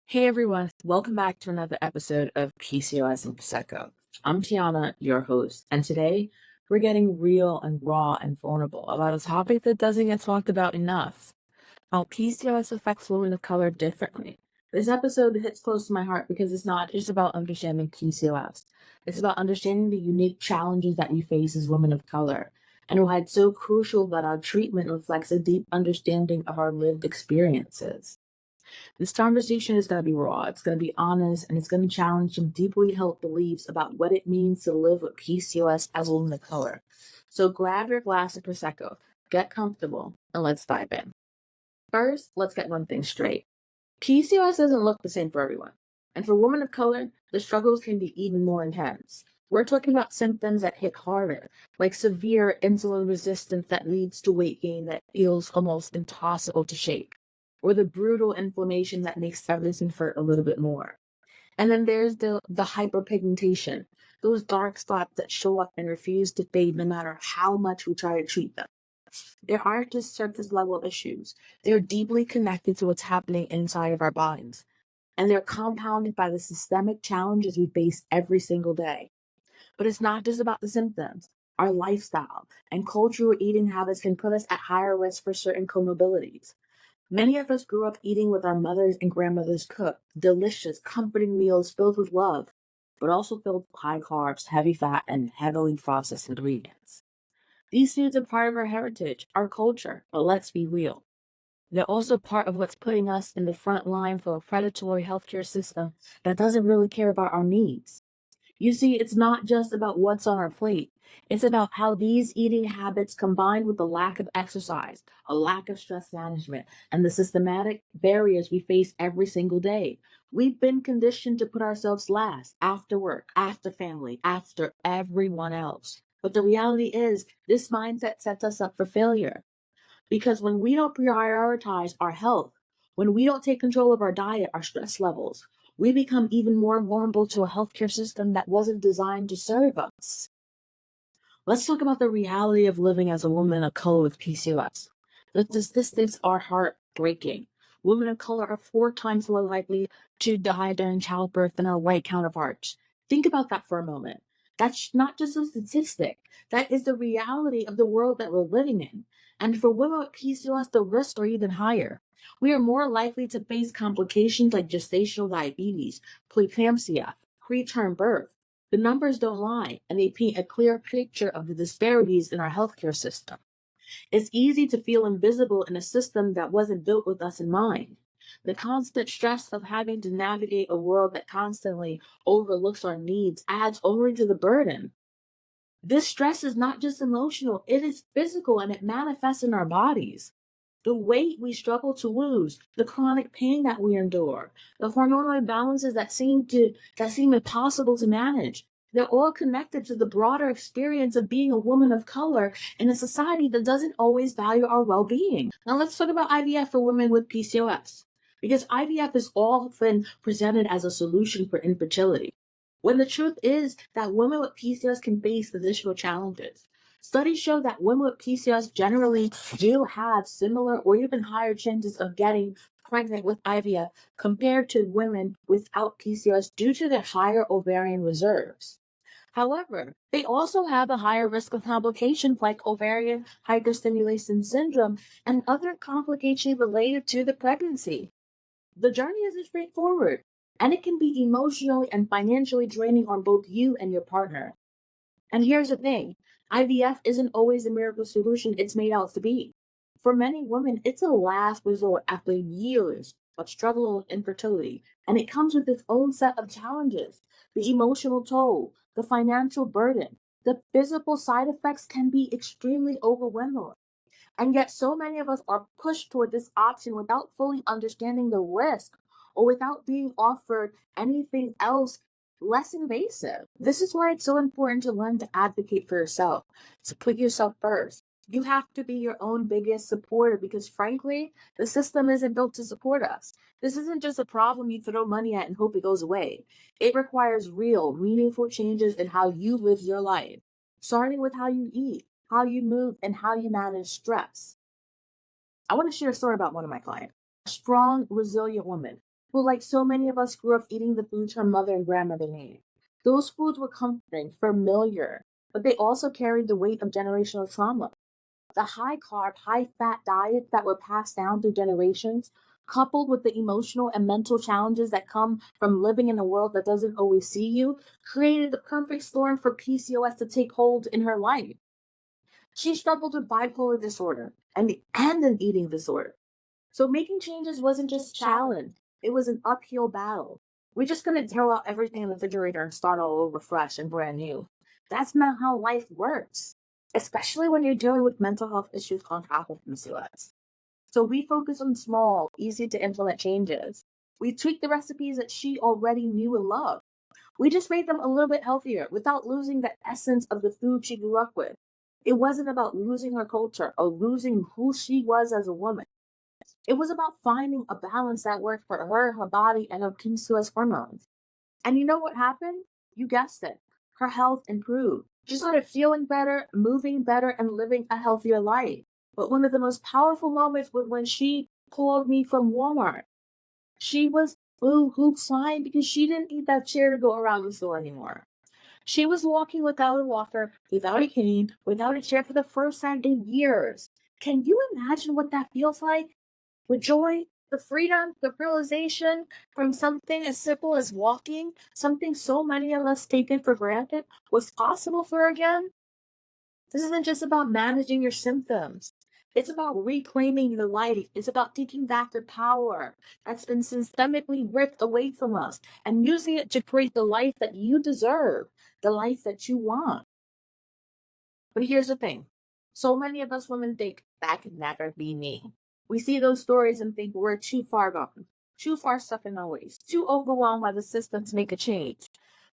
Hey everyone, welcome back to another episode of PCOS and Prosecco. I'm Tiana, your host, and today we're getting real and raw and vulnerable about a topic that doesn't get talked about enough: how PCOS affects women of color differently. This episode hits close to my heart because it's not just about understanding PCOS, it's about understanding the unique challenges that we face as women of color, and why it's so crucial that our treatment reflects a deep understanding of our lived experiences. This conversation is going to be raw, it's going to be honest, and it's going to challenge some deeply held beliefs about what it means to live with PCOS as a woman of color. So grab your glass of Prosecco, get comfortable, and let's dive in. First, let's get one thing straight. PCOS doesn't look the same for everyone. And for women of color, the struggles can be even more intense. We're talking about symptoms that hit harder, like severe insulin resistance that leads to weight gain that feels almost impossible to shake, or the brutal inflammation that makes everything hurt a little bit more. And then there's the hyperpigmentation, those dark spots that show up and refuse to fade no matter how much we try to treat them. There aren't just surface level issues. They're deeply connected to what's happening inside of our bodies. And they're compounded by the systemic challenges we face every single day. But it's not just about the symptoms. Our lifestyle and cultural eating habits can put us at higher risk for certain comorbidities. Many of us grew up eating with our mothers and grandmothers cook delicious, comforting meals filled with love, but also filled with high carbs, heavy fat, and heavily processed ingredients. These foods are part of our heritage, our culture, but let's be real. They're also part of what's putting us in the front line for a predatory healthcare system that doesn't really care about our needs. You see, it's not just about what's on our plate. It's about how these eating habits combined with the lack of exercise, a lack of stress management, and the systematic barriers we face every single day. We've been conditioned to put ourselves last, after work, after family, after everyone else. But the reality is, this mindset sets us up for failure. Because when we don't prioritize our health, when we don't take control of our diet, our stress levels, we become even more vulnerable to a healthcare system that wasn't designed to serve us. Let's talk about the reality of living as a woman of color with PCOS. The statistics are heartbreaking. Women of color are 4 times more likely to die during childbirth than our white counterparts. Think about that for a moment. That's not just a statistic. That is the reality of the world that we're living in. And for women with PCOS, the risks are even higher. We are more likely to face complications like gestational diabetes, preeclampsia, preterm birth. The numbers don't lie, and they paint a clear picture of the disparities in our healthcare system. It's easy to feel invisible in a system that wasn't built with us in mind. The constant stress of having to navigate a world that constantly overlooks our needs adds only to the burden. This stress is not just emotional, it is physical and it manifests in our bodies. The weight we struggle to lose, the chronic pain that we endure, the hormonal imbalances that seem impossible to manage. They're all connected to the broader experience of being a woman of color in a society that doesn't always value our well-being. Now let's talk about IVF for women with PCOS, because IVF is often presented as a solution for infertility, when the truth is that women with PCOS can face additional challenges. Studies show that women with PCOS generally do have similar or even higher chances of getting pregnant with IVF compared to women without PCOS due to their higher ovarian reserves. However, they also have a higher risk of complications like ovarian hyperstimulation syndrome and other complications related to the pregnancy. The journey isn't straightforward, and it can be emotionally and financially draining on both you and your partner. And here's the thing: IVF isn't always the miracle solution it's made out to be. For many women, it's a last resort after years of struggle with infertility, and it comes with its own set of challenges: the emotional toll, the financial burden, the physical side effects can be extremely overwhelming. And yet, so many of us are pushed toward this option without fully understanding the risk or without being offered anything else less invasive. This is why it's so important to learn to advocate for yourself, to put yourself first. You have to be your own biggest supporter because, frankly, the system isn't built to support us. This isn't just a problem you throw money at and hope it goes away. It requires real, meaningful changes in how you live your life, starting with how you eat, how you move, and how you manage stress. I want to share a story about one of my clients, a strong, resilient woman who, like so many of us, grew up eating the foods her mother and grandmother made. Those foods were comforting, familiar, but they also carried the weight of generational trauma. The high carb, high fat diets that were passed down through generations, coupled with the emotional and mental challenges that come from living in a world that doesn't always see you, created the perfect storm for PCOS to take hold in her life. She struggled with bipolar disorder and an eating disorder. So making changes wasn't just a challenge, it was an uphill battle. We're just going to throw out everything in the refrigerator and start all over fresh and brand new. That's not how life works, especially when you're dealing with mental health issues on top of PCOS. So we focus on small, easy to implement changes. We tweak the recipes that she already knew and loved. We just made them a little bit healthier without losing the essence of the food she grew up with. It wasn't about losing her culture or losing who she was as a woman. It was about finding a balance that worked for her body, and her PCOS hormones. And you know what happened? You guessed it. Her health improved. She started feeling better, moving better, and living a healthier life. But one of the most powerful moments was when she called me from Walmart. She was boo-hoo crying because she didn't need that chair to go around the store anymore. She was walking without a walker, without a cane, without a chair for the first time in years. Can you imagine what that feels like? With joy, the freedom, the realization from something as simple as walking, something so many of us taken for granted, was possible for her again. This isn't just about managing your symptoms. It's about reclaiming your life. It's about taking back the power that's been systemically ripped away from us and using it to create the life that you deserve, the life that you want. But here's the thing. So many of us women think that could never be me. We see those stories and think we're too far gone, too far stuck in our ways, too overwhelmed by the system to make a change.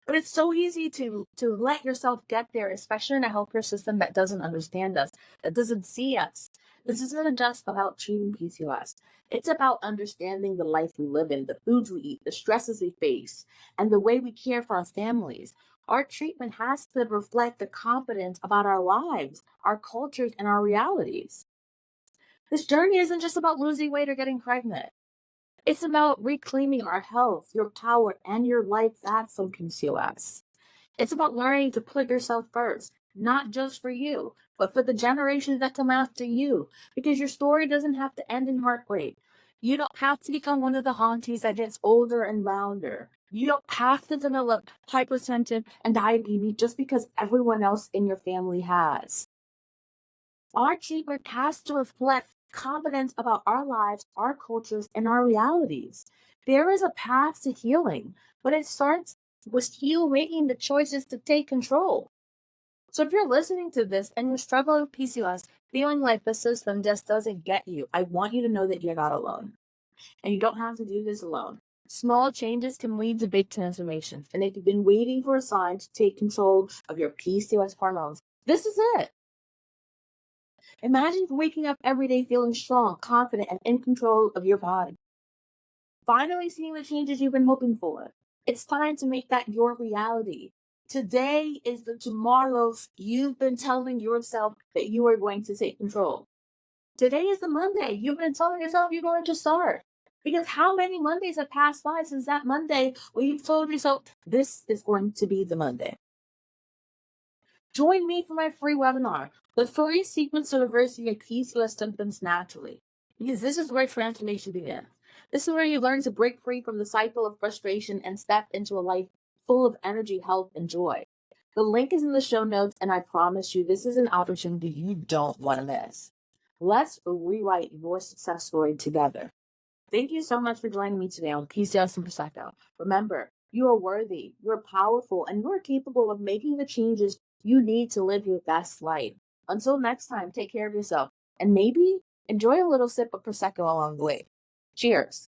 But it's so easy to let yourself get there, especially in a healthcare system that doesn't understand us, that doesn't see us. This isn't just about treating PCOS. It's about understanding the life we live in, the foods we eat, the stresses we face, and the way we care for our families. Our treatment has to reflect the competence about our lives, our cultures, and our realities. This journey isn't just about losing weight or getting pregnant. It's about reclaiming our health, your power, and your life back from PCOS. It's about learning to put yourself first, not just for you, but for the generations that come after you, because your story doesn't have to end in heartbreak. You don't have to become one of the aunties that gets older and rounder. You don't have to develop hypertension and diabetes just because everyone else in your family has. Our treatment has to reflect confidence about our lives, our cultures, and our realities. There is a path to healing, but it starts with you making the choices to take control. So if you're listening to this and you're struggling with PCOS, feeling like the system just doesn't get you, I want you to know that you're not alone. And you don't have to do this alone. Small changes can lead to big transformations. And if you've been waiting for a sign to take control of your PCOS hormones, this is it. Imagine waking up every day feeling strong, confident, and in control of your body. Finally seeing the changes you've been hoping for. It's time to make that your reality. Today is the tomorrow you've been telling yourself that you are going to take control. Today is the Monday you've been telling yourself you're going to start. Because how many Mondays have passed by since that Monday when you told yourself this is going to be the Monday? Join me for my free webinar, The 3 Secrets to Reversing Your PCOS Symptoms Naturally. Because this is where transformation begins. This is where you learn to break free from the cycle of frustration and step into a life full of energy, health, and joy. The link is in the show notes, and I promise you this is an opportunity you don't want to miss. Let's rewrite your success story together. Thank you so much for joining me today on PCOS and Prosecco. Remember, you are worthy, you're powerful, and you're capable of making the changes you need to live your best life. Until next time, take care of yourself and maybe enjoy a little sip of Prosecco along the way. Cheers.